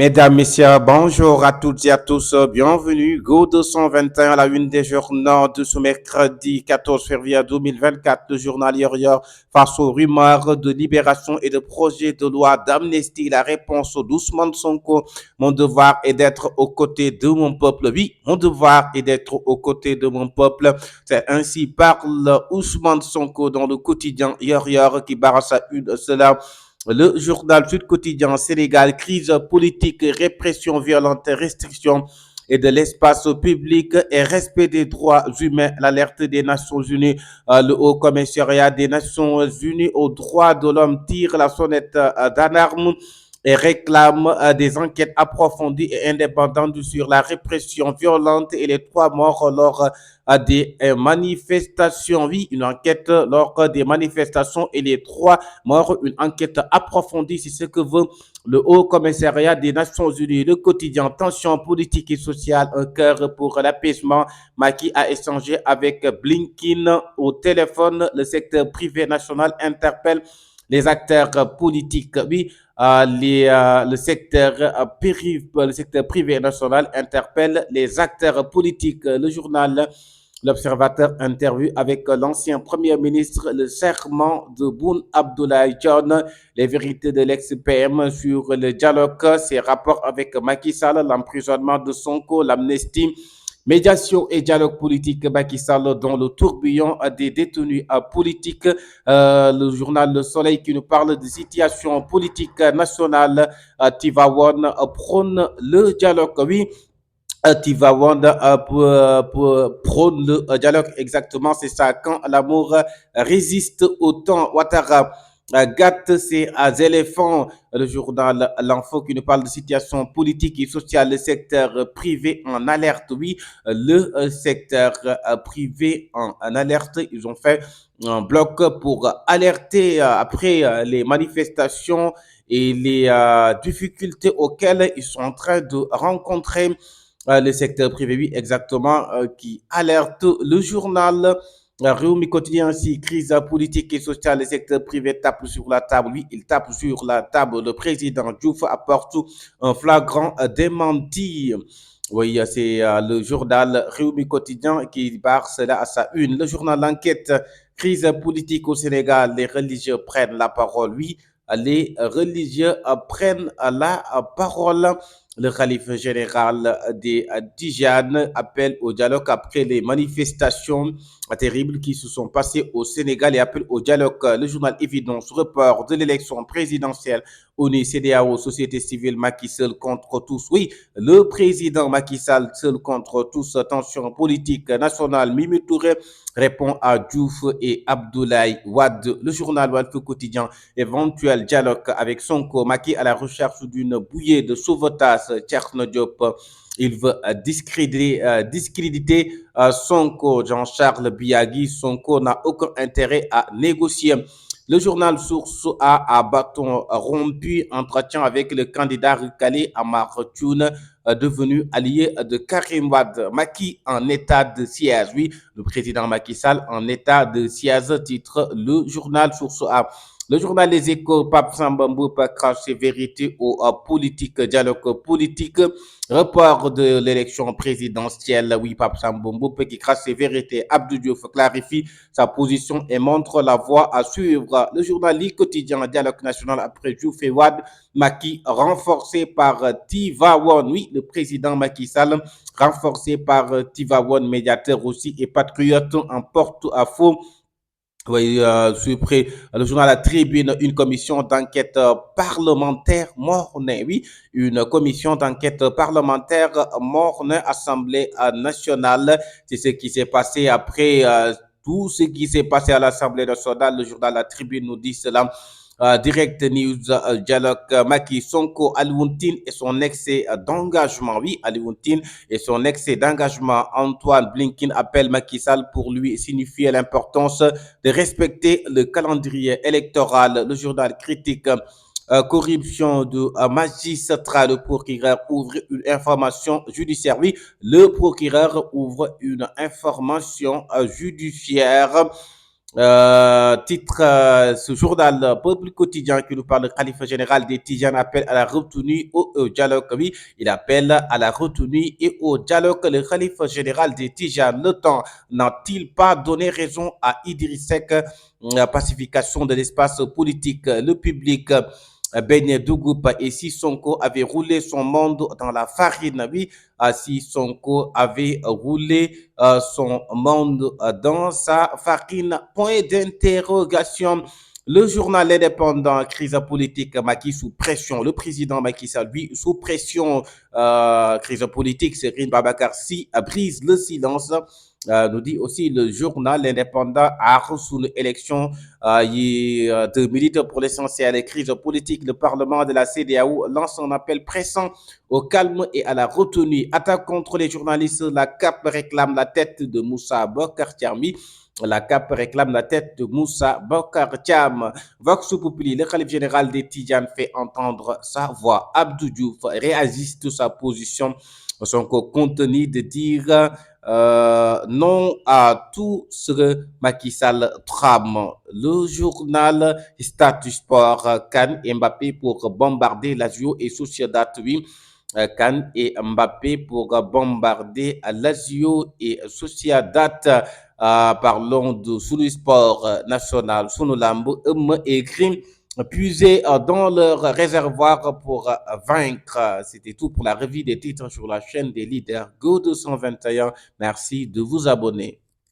Mesdames, Messieurs, bonjour à toutes et à tous. Bienvenue. Go 221 à la une des journaux de ce mercredi 14 février 2024. Le journal hier face aux rumeurs de libération et de projets de loi d'amnistie. La réponse d'Ousmane Sonko. Mon devoir est d'être aux côtés de mon peuple. Oui, mon devoir est d'être aux côtés de mon peuple. C'est ainsi parle Ousmane Sonko dans le quotidien hier qui barre sa une. Cela le journal Sud Quotidien Sénégal, crise politique, répression violente, restriction et de l'espace public et respect des droits humains, l'alerte des Nations Unies, le Haut Commissariat des Nations Unies aux droits de l'homme tire la sonnette d'alarme et réclame des enquêtes approfondies et indépendantes sur la répression violente et les 3 morts lors des manifestations. Oui, une enquête lors des manifestations et les 3 morts, une enquête approfondie, c'est ce que veut le Haut Commissariat des Nations Unies. Le quotidien tension politique et sociale, un cœur pour l'apaisement. Macky a échangé avec Blinken au téléphone. Le secteur privé national interpelle les acteurs politiques. Oui, le secteur privé national interpelle les acteurs politiques. Le journal L'Observateur interview avec l'ancien Premier ministre, le serment de Boun Abdullah John, les vérités de l'ex-PM sur le dialogue, ses rapports avec Macky Sall, l'emprisonnement de Sonko, l'amnistie, médiation et dialogue politique Macky Sall dans le tourbillon des détenus politiques. Le journal Le Soleil qui nous parle de situation politique nationale. Tivaouane prône le dialogue. Oui, Tivawanda prône le dialogue. Exactement, c'est ça. Quand l'amour résiste au temps, Ouattara gâte ses éléphants. Le journal L'Info qui nous parle de situation politique et sociale. Le secteur privé en alerte. Oui, le secteur privé en alerte. Ils ont fait un bloc pour alerter après les manifestations et les difficultés auxquelles ils sont en train de rencontrer le secteur privé, oui, exactement, qui alerte le journal Réumi Quotidien ainsi, crise politique et sociale, le secteur privé tape sur la table. Oui, il tape sur la table. Le président Diouf apporte un flagrant démenti. Oui, c'est le journal Réumi Quotidien qui barre cela à sa une. Le journal L'Enquête, crise politique au Sénégal, les religieux prennent la parole. Oui, les religieux prennent la parole. Le calife général des Tijanes appelle au dialogue après les manifestations terribles qui se sont passées au Sénégal et appelle au dialogue. Le journal Évidence, report de l'élection présidentielle, ONU, CEDEAO, société civile, Macky Sall contre tous. Oui, le président Macky Sall seul contre tous. Tension politique nationale. Mimi Touré répond à Diouf et Abdoulaye Wade. Le journal Walf Quotidien, éventuel dialogue avec Sonko. Macky à la recherche d'une bouillée de sauvetage. Tcherno Diop, il veut discréditer Sonko. Jean-Charles Biagui, Sonko n'a aucun intérêt à négocier. Le journal Source A à bâton rompu, entretien avec le candidat recalé Amar Thioune, devenu allié de Karim Wade. Macky en état de siège. Oui, le président Macky Sall en état de siège, titre le journal Source A. Le journal Les Échos, Pape Sambambou crache ses vérités aux politiques, dialogue politique, report de l'élection présidentielle. Oui, Pape Sambambou qui crache ses vérités. Abdou Diouf clarifie sa position et montre la voie à suivre. Le journal Le Quotidien, dialogue national après Diouf et Wade. Macky renforcé par Tivaouane. Oui, le président Macky Sall renforcé par Tivaouane, médiateur aussi et patriote en porte-à-faux. Oui, le journal La Tribune, une commission d'enquête parlementaire mornay. Oui, une commission d'enquête parlementaire mornay, Assemblée nationale. C'est ce qui s'est passé après tout ce qui s'est passé à l'Assemblée nationale. Le journal La Tribune nous dit cela. Direct News, dialogue Macky Sonko, Alioune et son excès d'engagement. Oui, Alioune et son excès d'engagement. Antoine Blinken appelle Macky Sall pour lui signifier l'importance de respecter le calendrier électoral. Le journal critique corruption de magistrat. Le procureur ouvre une information judiciaire. Oui, le procureur ouvre une information judiciaire. Ce journal Peuple quotidien qui nous parle, le calife général des Tidjanes appelle à la retenue au dialogue. Oui, il appelle à la retenue et au dialogue. Le calife général des Tidjanes, le temps n'a-t-il pas donné raison à Idriss Seck? La pacification de l'espace politique, le public. Ben Dougoup et Sissonko avaient roulé son monde dans la farine. Oui, Sissonko avait roulé son monde dans sa farine. Point d'interrogation. Le journal indépendant, crise politique, Macky sous pression. Le président Macky Sall, lui, sous pression, crise politique, Serine Babacar Sy brise le silence. Nous dit aussi le journal indépendant a reçu l'élection de militaires pour l'essentiel. Crise politique, le Parlement de la CEDEAO lance un appel pressant au calme et à la retenue. Attaque contre les journalistes, la CAP réclame la tête de Moussa Bokar Thiami. La CAP réclame la tête de Moussa Bokar Thiam. Vox Populi, le calife général des Tidjanes fait entendre sa voix. Abdou Diouf réajuste sa position, son contenu de dire non à tout ce que Macky Sall trame. Le journal Status Sport, Cannes et Mbappé pour bombarder Lazio et Sociedad. Oui, Cannes et Mbappé pour bombarder Lazio et Sociedad. Parlons de Sunu Sport National, Sunu Lambo, et Grim puiser dans leur réservoir pour vaincre. C'était tout pour la revue des titres sur la chaîne des leaders Go 221. Merci de vous abonner.